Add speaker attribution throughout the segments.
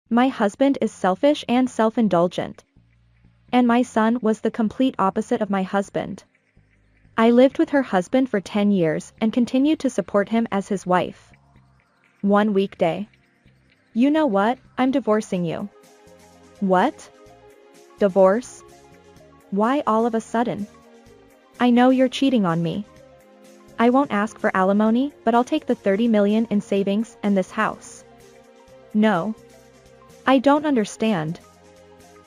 Speaker 1: My husband is selfish and self-indulgent. And my son was the complete opposite of my husband. I lived with her husband for 10 years and continued to support him as his wife. One weekday. You know what, I'm divorcing you. What? Divorce? Why all of a sudden? I know you're cheating on me. I won't ask for alimony, but I'll take the 30 million in savings and this house. No. I don't understand.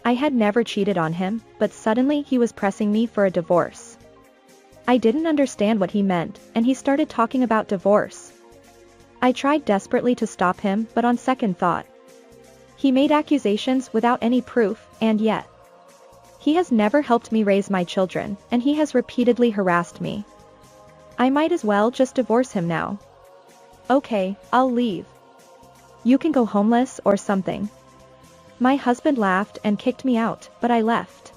Speaker 1: I had never cheated on him, but suddenly he was pressing me for a divorce. I didn't understand what he meant, and he started talking about divorce. I tried desperately to stop him, but on second thought. He made accusations without any proof, and yet. He has never helped me raise my children, and he has repeatedly harassed me. I might as well just divorce him now. Okay, I'll leave. You can go homeless or something. My husband laughed and kicked me out, but I left.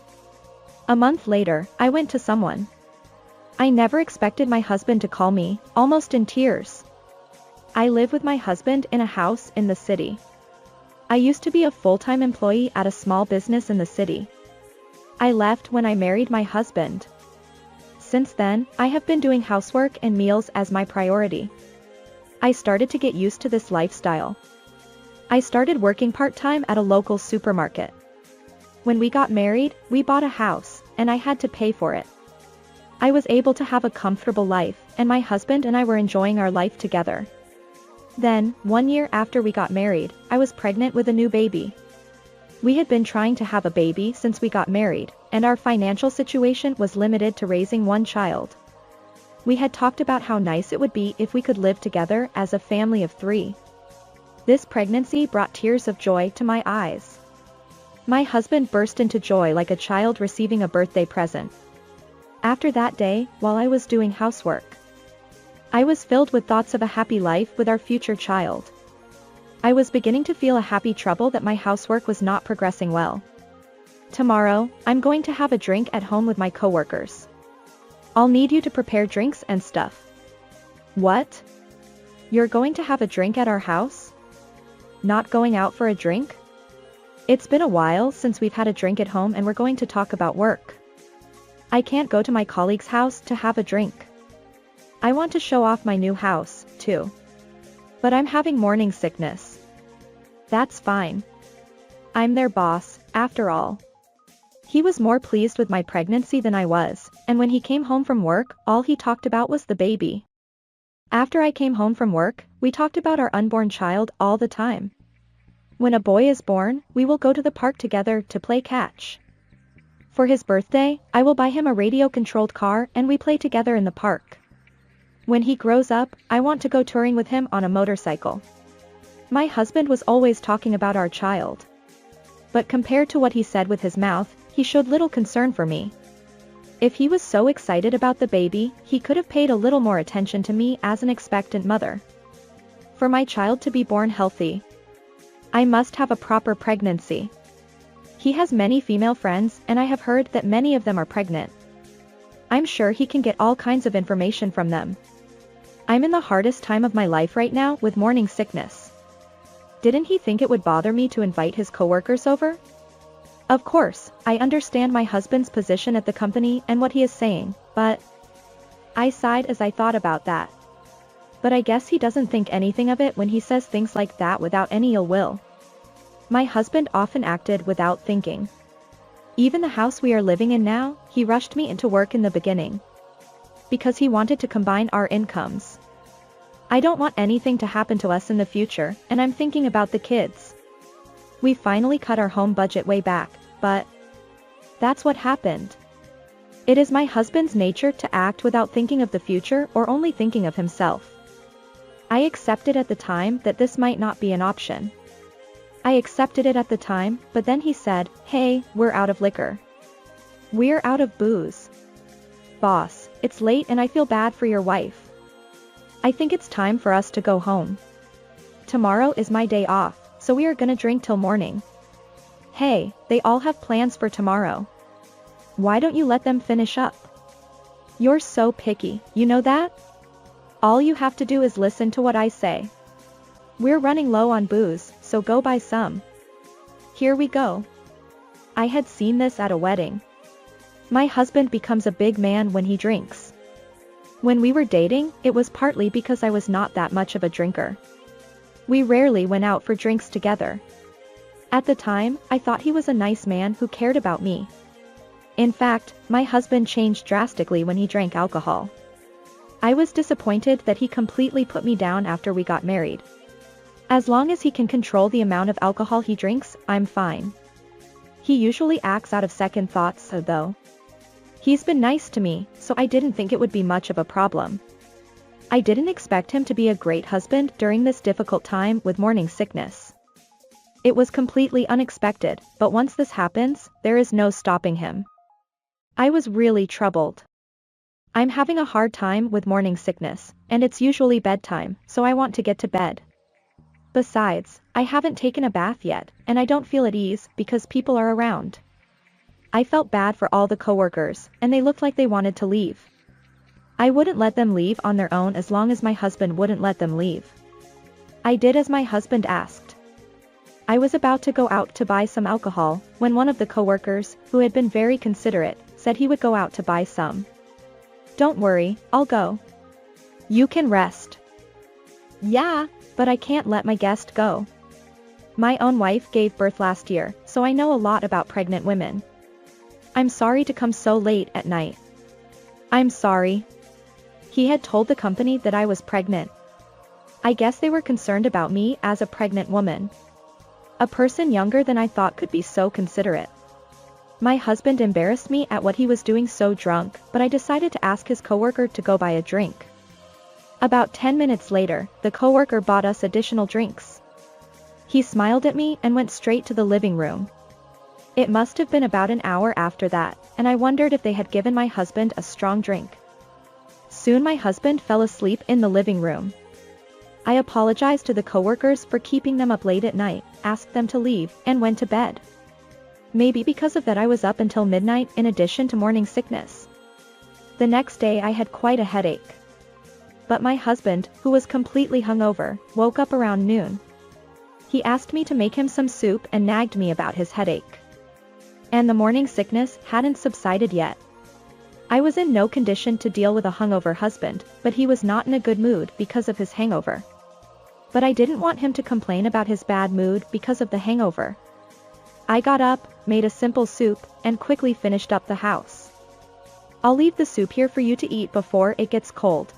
Speaker 1: A month later, I went to someone. I never expected my husband to call me, almost in tears. I live with my husband in a house in the city. I used to be a full-time employee at a small business in the city. I left when I married my husband. Since then, I have been doing housework and meals as my priority. I started to get used to this lifestyle. I started working part-time at a local supermarket. When we got married, we bought a house, and I had to pay for it. I was able to have a comfortable life, and my husband and I were enjoying our life together. Then, 1 year after we got married, I was pregnant with a new baby. We had been trying to have a baby since we got married, and our financial situation was limited to raising one child. We had talked about how nice it would be if we could live together as a family of 3. This pregnancy brought tears of joy to my eyes. My husband burst into joy like a child receiving a birthday present. After that day, while I was doing housework, I was filled with thoughts of a happy life with our future child. I was beginning to feel a happy trouble that my housework was not progressing well. Tomorrow, I'm going to have a drink at home with my coworkers. I'll need you to prepare drinks and stuff. What? You're going to have a drink at our house? Not going out for a drink? It's been a while since we've had a drink at home and we're going to talk about work. I can't go to my colleague's house to have a drink. I want to show off my new house, too. But I'm having morning sickness. That's fine. I'm their boss, after all. He was more pleased with my pregnancy than I was, and when he came home from work, all he talked about was the baby. After I came home from work, we talked about our unborn child all the time. When a boy is born, we will go to the park together to play catch. For his birthday, I will buy him a radio-controlled car and we play together in the park. When he grows up, I want to go touring with him on a motorcycle. My husband was always talking about our child. But compared to what he said with his mouth, he showed little concern for me. If he was so excited about the baby, he could have paid a little more attention to me as an expectant mother. For my child to be born healthy, I must have a proper pregnancy. He has many female friends, and I have heard that many of them are pregnant. I'm sure he can get all kinds of information from them. I'm in the hardest time of my life right now with morning sickness. Didn't he think it would bother me to invite his coworkers over? Of course, I understand my husband's position at the company and what he is saying, but I sighed as I thought about that. But I guess he doesn't think anything of it when he says things like that without any ill will. My husband often acted without thinking. Even the house we are living in now, he rushed me into work in the beginning. Because he wanted to combine our incomes. I don't want anything to happen to us in the future, and I'm thinking about the kids. We finally cut our home budget way back, but that's what happened. It is my husband's nature to act without thinking of the future or only thinking of himself. I accepted at the time that this might not be an option. I accepted it at the time, but then he said, "Hey, we're out of liquor. We're out of booze. Boss, it's late and I feel bad for your wife. I think it's time for us to go home. Tomorrow is my day off, so we are gonna drink till morning." Hey, they all have plans for tomorrow. Why don't you let them finish up? You're so picky, you know that? All you have to do is listen to what I say. We're running low on booze, so go buy some. Here we go. I had seen this at a wedding. My husband becomes a big man when he drinks. When we were dating, it was partly because I was not that much of a drinker. We rarely went out for drinks together. At the time, I thought he was a nice man who cared about me. In fact, my husband changed drastically when he drank alcohol. I was disappointed that he completely put me down after we got married. As long as he can control the amount of alcohol he drinks, I'm fine. He usually acts out of second thoughts, though. He's been nice to me, so I didn't think it would be much of a problem. I didn't expect him to be a great husband during this difficult time with morning sickness. It was completely unexpected, but once this happens, there is no stopping him. I was really troubled. I'm having a hard time with morning sickness, and it's usually bedtime, so I want to get to bed. Besides, I haven't taken a bath yet, and I don't feel at ease because people are around. I felt bad for all the coworkers, and they looked like they wanted to leave. I wouldn't let them leave on their own as long as my husband wouldn't let them leave. I did as my husband asked. I was about to go out to buy some alcohol, when one of the coworkers, who had been very considerate, said he would go out to buy some. Don't worry, I'll go. You can rest. Yeah, but I can't let my guest go. My own wife gave birth last year, so I know a lot about pregnant women. I'm sorry to come so late at night. I'm sorry. He had told the company that I was pregnant. I guess they were concerned about me as a pregnant woman. A person younger than I thought could be so considerate. My husband embarrassed me at what he was doing so drunk, but I decided to ask his coworker to go buy a drink. About 10 minutes later, the coworker bought us additional drinks. He smiled at me and went straight to the living room. It must have been about an hour after that, and I wondered if they had given my husband a strong drink. Soon my husband fell asleep in the living room. I apologized to the coworkers for keeping them up late at night, asked them to leave, and went to bed. Maybe because of that I was up until midnight in addition to morning sickness. The next day I had quite a headache. But my husband, who was completely hungover, woke up around noon. He asked me to make him some soup and nagged me about his headache. And the morning sickness hadn't subsided yet. I was in no condition to deal with a hungover husband, but he was not in a good mood because of his hangover. But I didn't want him to complain about his bad mood because of the hangover. I got up, made a simple soup, and quickly finished up the house. I'll leave the soup here for you to eat before it gets cold.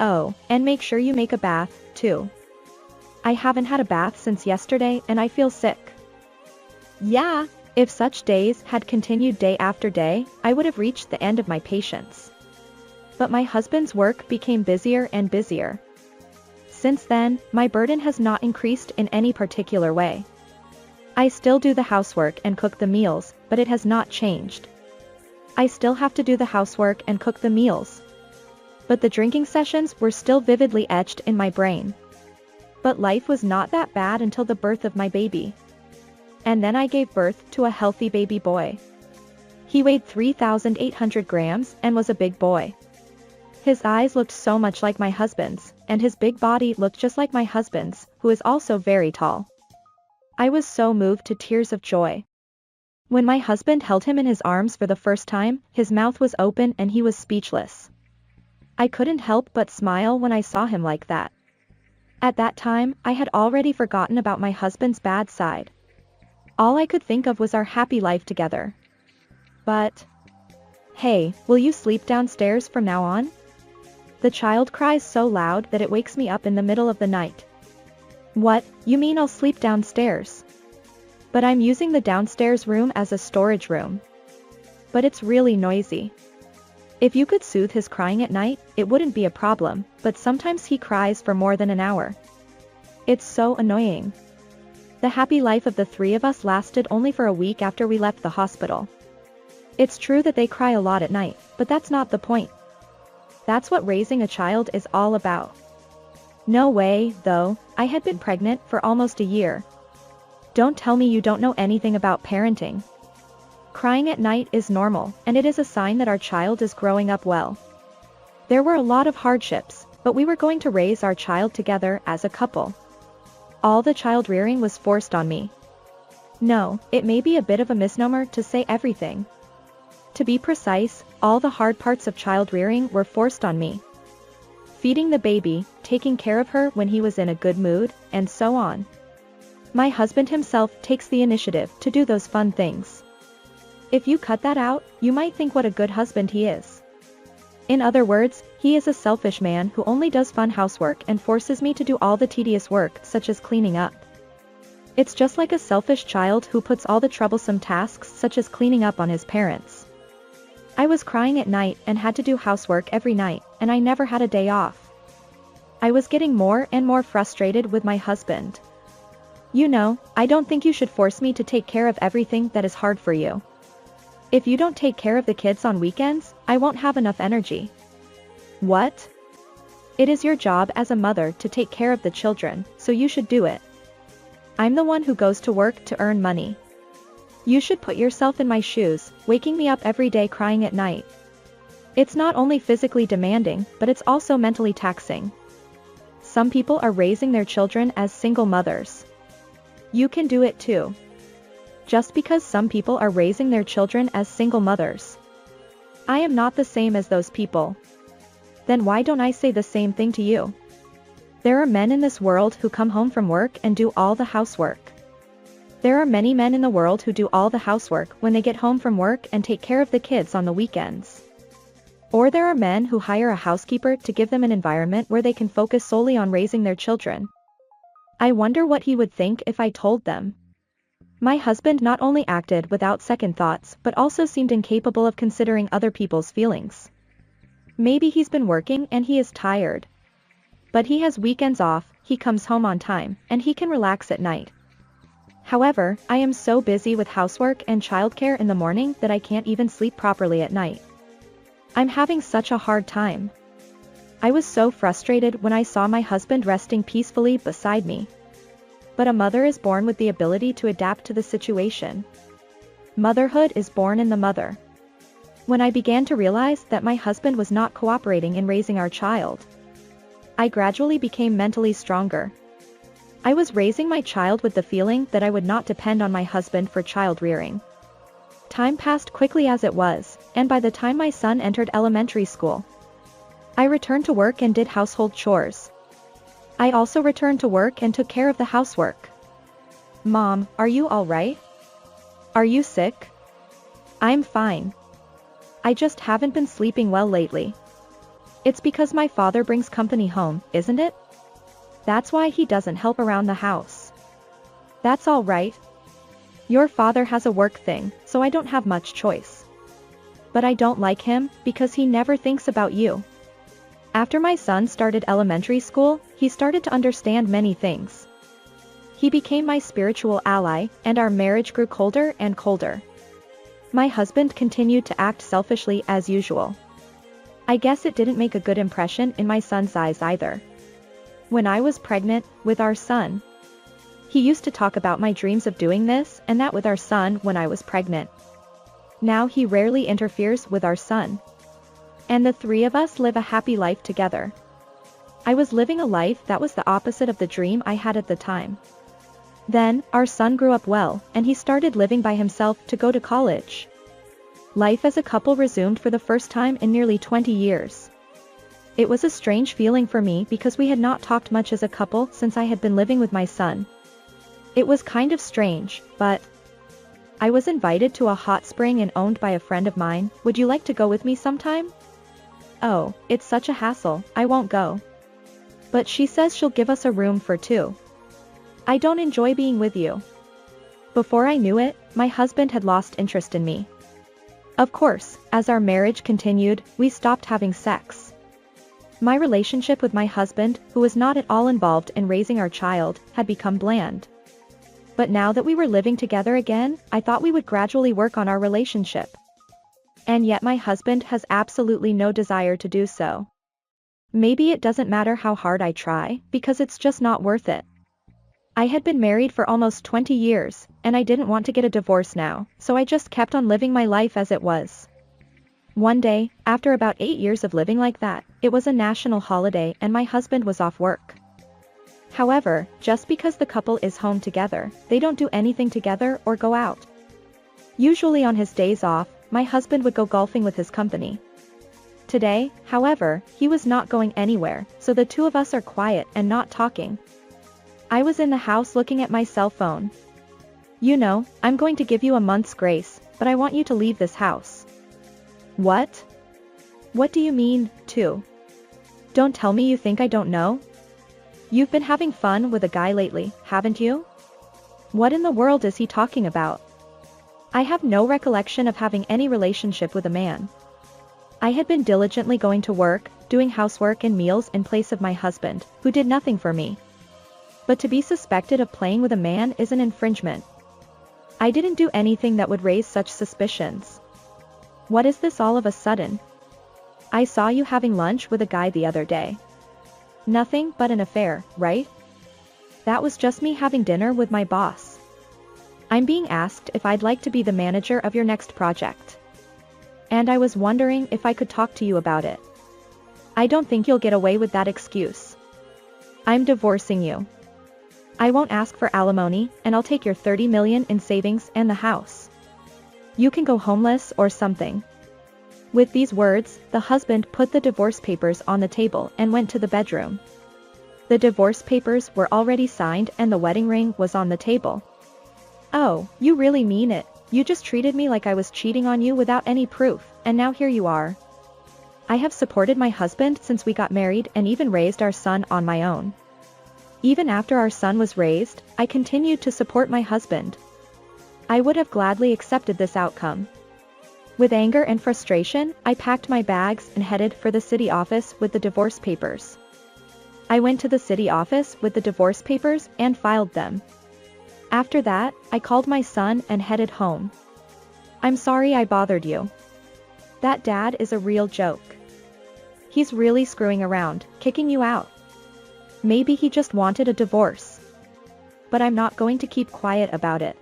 Speaker 1: Oh, and make sure you make a bath, too. I haven't had a bath since yesterday and I feel sick. Yeah, if such days had continued day after day, I would have reached the end of my patience. But my husband's work became busier and busier. Since then, my burden has not increased in any particular way. I still do the housework and cook the meals, but it has not changed. I still have to do the housework and cook the meals. But the drinking sessions were still vividly etched in my brain. But life was not that bad until the birth of my baby. And then I gave birth to a healthy baby boy. He weighed 3,800 grams and was a big boy. His eyes looked so much like my husband's, and his big body looked just like my husband's, who is also very tall. I was so moved to tears of joy. When my husband held him in his arms for the first time, his mouth was open and he was speechless. I couldn't help but smile when I saw him like that. At that time, I had already forgotten about my husband's bad side. All I could think of was our happy life together. But, hey, will you sleep downstairs from now on? The child cries so loud that it wakes me up in the middle of the night. What, you mean I'll sleep downstairs? But I'm using the downstairs room as a storage room. But it's really noisy. If you could soothe his crying at night, it wouldn't be a problem, but sometimes he cries for more than an hour. It's so annoying. The happy life of the three of us lasted only for a week after we left the hospital. It's true that they cry a lot at night, but that's not the point. That's what raising a child is all about. No way, though, I had been pregnant for almost a year. Don't tell me you don't know anything about parenting. Crying at night is normal, and it is a sign that our child is growing up well. There were a lot of hardships, but we were going to raise our child together as a couple. All the child rearing was forced on me. No, it may be a bit of a misnomer to say everything. To be precise, all the hard parts of child rearing were forced on me. Feeding the baby, taking care of her when he was in a good mood, and so on. My husband himself takes the initiative to do those fun things. If you cut that out, you might think what a good husband he is. In other words, he is a selfish man who only does fun housework and forces me to do all the tedious work such as cleaning up. It's just like a selfish child who puts all the troublesome tasks such as cleaning up on his parents. I was crying at night and had to do housework every night, and I never had a day off. I was getting more and more frustrated with my husband. You know, I don't think you should force me to take care of everything that is hard for you. If you don't take care of the kids on weekends, I won't have enough energy. What? It is your job as a mother to take care of the children, so you should do it. I'm the one who goes to work to earn money. You should put yourself in my shoes, waking me up every day crying at night. It's not only physically demanding, but it's also mentally taxing. Some people are raising their children as single mothers. You can do it too. Just because some people are raising their children as single mothers. I am not the same as those people. Then why don't I say the same thing to you? There are men in this world who come home from work and do all the housework. There are many men in the world who do all the housework when they get home from work and take care of the kids on the weekends. Or there are men who hire a housekeeper to give them an environment where they can focus solely on raising their children. I wonder what he would think if I told them. My husband not only acted without second thoughts but also seemed incapable of considering other people's feelings. Maybe he's been working and he is tired. But he has weekends off, he comes home on time, and he can relax at night. However, I am so busy with housework and childcare in the morning that I can't even sleep properly at night. I'm having such a hard time. I was so frustrated when I saw my husband resting peacefully beside me. But a mother is born with the ability to adapt to the situation. Motherhood is born in the mother. When I began to realize that my husband was not cooperating in raising our child, I gradually became mentally stronger. I was raising my child with the feeling that I would not depend on my husband for child rearing. Time passed quickly as it was, and by the time my son entered elementary school, I returned to work and did household chores. I also returned to work and took care of the housework. Mom, are you all right? Are you sick? I'm fine. I just haven't been sleeping well lately. It's because my father brings company home, isn't it? That's why he doesn't help around the house. That's all right. Your father has a work thing, so I don't have much choice. But I don't like him, because he never thinks about you. After my son started elementary school, he started to understand many things. He became my spiritual ally, and our marriage grew colder and colder. My husband continued to act selfishly as usual. I guess it didn't make a good impression in my son's eyes either. When I was pregnant with our son, he used to talk about my dreams of doing this and that with our son when I was pregnant. Now he rarely interferes with our son. And the three of us live a happy life together. I was living a life that was the opposite of the dream I had at the time. Then, our son grew up well, and he started living by himself to go to college. Life as a couple resumed for the first time in nearly 20 years. It was a strange feeling for me because we had not talked much as a couple since I had been living with my son. It was kind of strange, but I was invited to a hot spring and owned by a friend of mine. Would you like to go with me sometime? Oh, it's such a hassle, I won't go. But she says she'll give us a room for two. I don't enjoy being with you. Before I knew it, my husband had lost interest in me. Of course, as our marriage continued, we stopped having sex. My relationship with my husband, who was not at all involved in raising our child, had become bland. But now that we were living together again, I thought we would gradually work on our relationship. And yet my husband has absolutely no desire to do so. Maybe it doesn't matter how hard I try, because it's just not worth it. I had been married for almost 20 years, and I didn't want to get a divorce now, so I just kept on living my life as it was. One day, after about 8 years of living like that, it was a national holiday and my husband was off work. However, just because the couple is home together, they don't do anything together or go out. Usually on his days off, my husband would go golfing with his company. Today, however, he was not going anywhere, so the two of us are quiet and not talking. I was in the house looking at my cell phone. You know, I'm going to give you a month's grace, but I want you to leave this house. What? What do you mean, too? Don't tell me you think I don't know? You've been having fun with a guy lately, haven't you? What in the world is he talking about? I have no recollection of having any relationship with a man. I had been diligently going to work, doing housework and meals in place of my husband, who did nothing for me. But to be suspected of playing with a man is an infringement. I didn't do anything that would raise such suspicions. What is this all of a sudden? I saw you having lunch with a guy the other day. Nothing but an affair, right? That was just me having dinner with my boss. I'm being asked if I'd like to be the manager of your next project. And I was wondering if I could talk to you about it. I don't think you'll get away with that excuse. I'm divorcing you. I won't ask for alimony, and I'll take your $30 million in savings and the house. You can go homeless or something. With these words, the husband put the divorce papers on the table and went to the bedroom. The divorce papers were already signed and the wedding ring was on the table. Oh, you really mean it? You just treated me like I was cheating on you without any proof, and now here you are. I have supported my husband since we got married and even raised our son on my own. Even after our son was raised, I continued to support my husband. I would have gladly accepted this outcome. With anger and frustration, I packed my bags and headed for the city office with the divorce papers. I went to the city office with the divorce papers and filed them. After that, I called my son and headed home. I'm sorry I bothered you. That dad is a real joke. He's really screwing around, kicking you out. Maybe he just wanted a divorce. But I'm not going to keep quiet about it.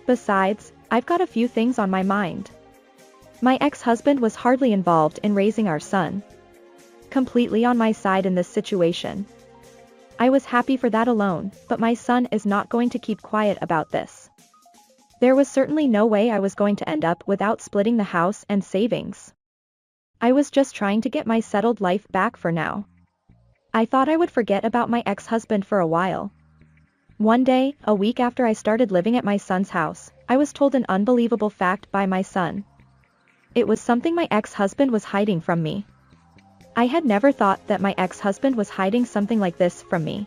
Speaker 1: Besides, I've got a few things on my mind. My ex-husband was hardly involved in raising our son. Completely on my side in this situation. I was happy for that alone, but my son is not going to keep quiet about this. There was certainly no way I was going to end up without splitting the house and savings. I was just trying to get my settled life back for now. I thought I would forget about my ex-husband for a while. One day, a week after I started living at my son's house, I was told an unbelievable fact by my son. It was something my ex-husband was hiding from me. I had never thought that my ex-husband was hiding something like this from me.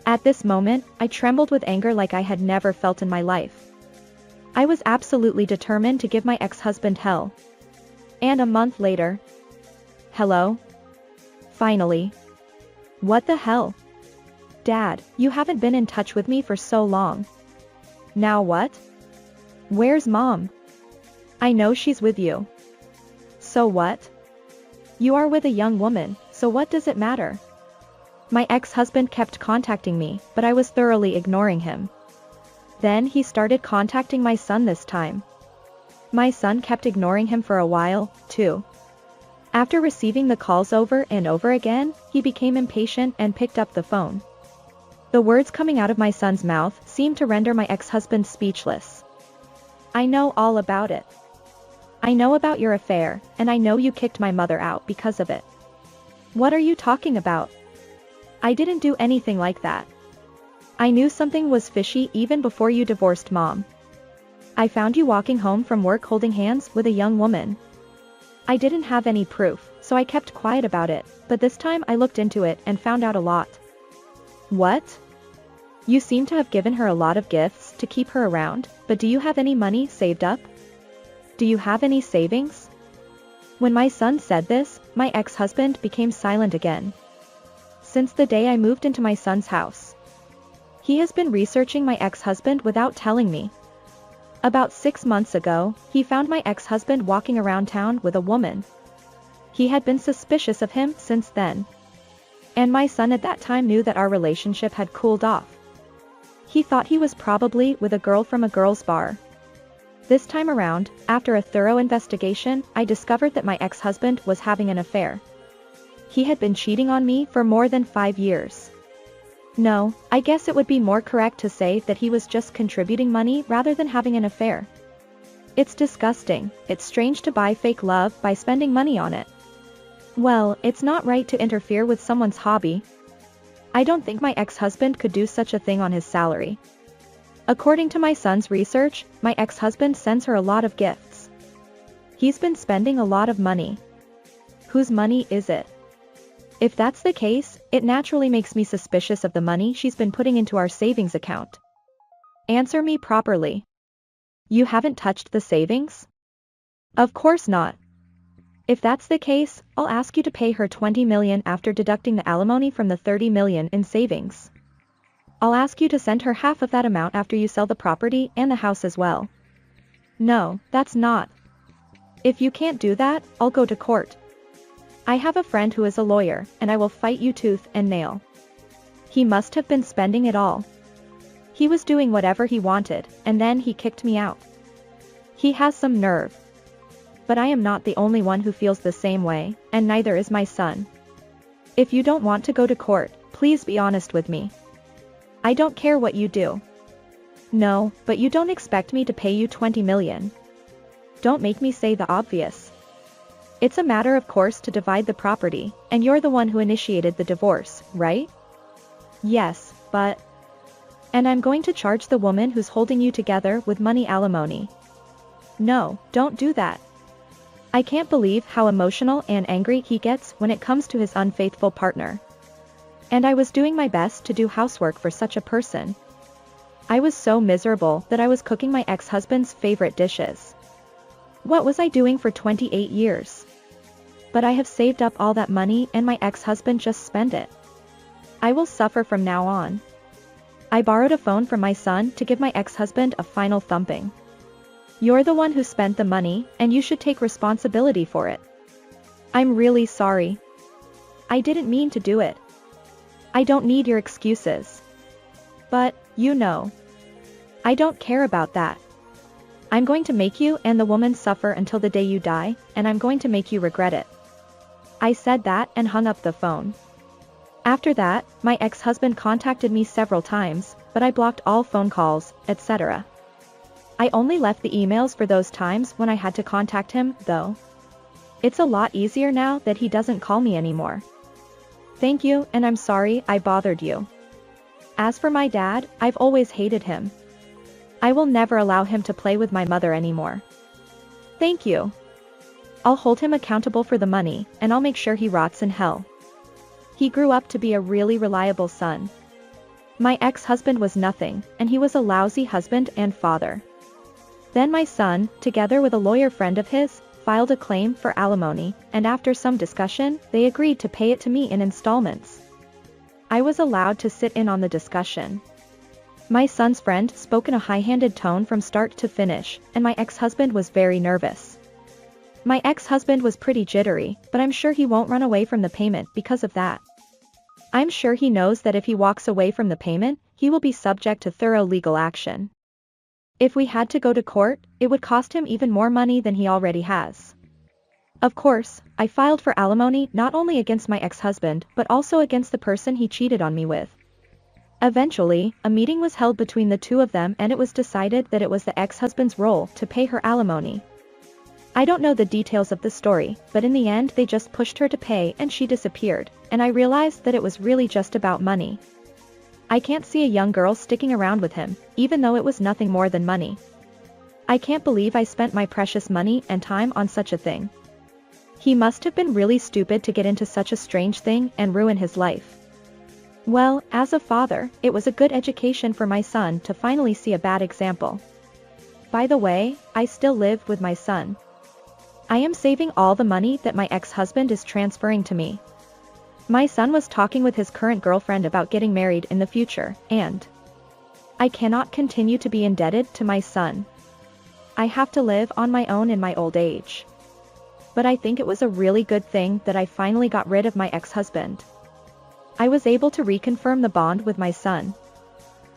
Speaker 1: At this moment, I trembled with anger like I had never felt in my life. I was absolutely determined to give my ex-husband hell. And a month later. Hello? Finally. What the hell? Dad, you haven't been in touch with me for so long. Now what? Where's Mom? I know she's with you. So what? You are with a young woman, so what does it matter? My ex-husband kept contacting me, but I was thoroughly ignoring him. Then he started contacting my son this time. My son kept ignoring him for a while, too. After receiving the calls over and over again, he became impatient and picked up the phone. The words coming out of my son's mouth seemed to render my ex-husband speechless. I know all about it. I know about your affair, and I know you kicked my mother out because of it. What are you talking about? I didn't do anything like that. I knew something was fishy even before you divorced Mom. I found you walking home from work holding hands with a young woman. I didn't have any proof, so I kept quiet about it, but this time I looked into it and found out a lot. What? You seem to have given her a lot of gifts to keep her around, but do you have any money saved up? Do you have any savings? When my son said this, my ex-husband became silent again. Since the day I moved into my son's house. He has been researching my ex-husband without telling me. About 6 months ago, he found my ex-husband walking around town with a woman. He had been suspicious of him since then. And my son at that time knew that our relationship had cooled off. He thought he was probably with a girl from a girls' bar. This time around, after a thorough investigation, I discovered that my ex-husband was having an affair. He had been cheating on me for more than 5 years. No, I guess it would be more correct to say that he was just contributing money rather than having an affair. It's disgusting. It's strange to buy fake love by spending money on it. Well, it's not right to interfere with someone's hobby. I don't think my ex-husband could do such a thing on his salary. According to my son's research, my ex-husband sends her a lot of gifts. He's been spending a lot of money. Whose money is it? If that's the case, it naturally makes me suspicious of the money she's been putting into our savings account. Answer me properly. You haven't touched the savings? Of course not. If that's the case, I'll ask you to pay her $20 million after deducting the alimony from the $30 million in savings. I'll ask you to send her half of that amount after you sell the property and the house as well. No, that's not. If you can't do that, I'll go to court. I have a friend who is a lawyer, and I will fight you tooth and nail. He must have been spending it all. He was doing whatever he wanted, and then he kicked me out. He has some nerve. But I am not the only one who feels the same way, and neither is my son. If you don't want to go to court, please be honest with me. I don't care what you do. No, but you don't expect me to pay you $20 million. Don't make me say the obvious. It's a matter of course to divide the property, and you're the one who initiated the divorce, right? Yes, but... And I'm going to charge the woman who's holding you together with money alimony. No, don't do that. I can't believe how emotional and angry he gets when it comes to his unfaithful partner. And I was doing my best to do housework for such a person. I was so miserable that I was cooking my ex-husband's favorite dishes. What was I doing for 28 years? But I have saved up all that money and my ex-husband just spent it. I will suffer from now on. I borrowed a phone from my son to give my ex-husband a final thumping. You're the one who spent the money, and you should take responsibility for it. I'm really sorry. I didn't mean to do it. I don't need your excuses. But, you know. I don't care about that. I'm going to make you and the woman suffer until the day you die, and I'm going to make you regret it. I said that and hung up the phone. After that, my ex-husband contacted me several times, but I blocked all phone calls, etc. I only left the emails for those times when I had to contact him, though. It's a lot easier now that he doesn't call me anymore. Thank you, and I'm sorry I bothered you. As for my dad, I've always hated him. I will never allow him to play with my mother anymore. Thank you. I'll hold him accountable for the money, and I'll make sure he rots in hell. He grew up to be a really reliable son. My ex-husband was nothing, and he was a lousy husband and father. Then my son, together with a lawyer friend of his, filed a claim for alimony, and after some discussion, they agreed to pay it to me in installments. I was allowed to sit in on the discussion. My son's friend spoke in a high-handed tone from start to finish, and my ex-husband was very nervous. My ex-husband was pretty jittery, but I'm sure he won't run away from the payment because of that. I'm sure he knows that if he walks away from the payment, he will be subject to thorough legal action. If we had to go to court, it would cost him even more money than he already has. Of course, I filed for alimony not only against my ex-husband but also against the person he cheated on me with. Eventually, a meeting was held between the two of them and it was decided that it was the ex-husband's role to pay her alimony. I don't know the details of the story, but in the end they just pushed her to pay and she disappeared, and I realized that it was really just about money. I can't see a young girl sticking around with him, even though it was nothing more than money. I can't believe I spent my precious money and time on such a thing. He must have been really stupid to get into such a strange thing and ruin his life. Well, as a father, it was a good education for my son to finally see a bad example. By the way, I still live with my son. I am saving all the money that my ex-husband is transferring to me. My son was talking with his current girlfriend about getting married in the future, and I cannot continue to be indebted to my son. I have to live on my own in my old age. But I think it was a really good thing that I finally got rid of my ex-husband. I was able to reconfirm the bond with my son.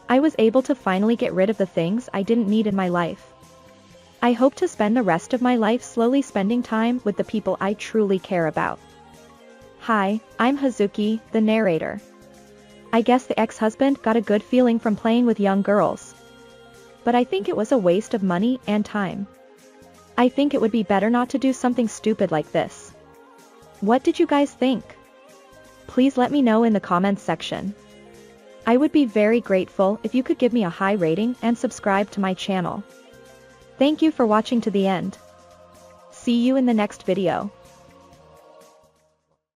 Speaker 1: I was able to finally get rid of the things I didn't need in my life. I hope to spend the rest of my life slowly spending time with the people I truly care about. Hi, I'm Hazuki, the narrator. I guess the ex-husband got a good feeling from playing with young girls. But I think it was a waste of money and time. I think it would be better not to do something stupid like this. What did you guys think? Please let me know in the comments section. I would be very grateful if you could give me a high rating and subscribe to my channel. Thank you for watching to the end. See you in the next video.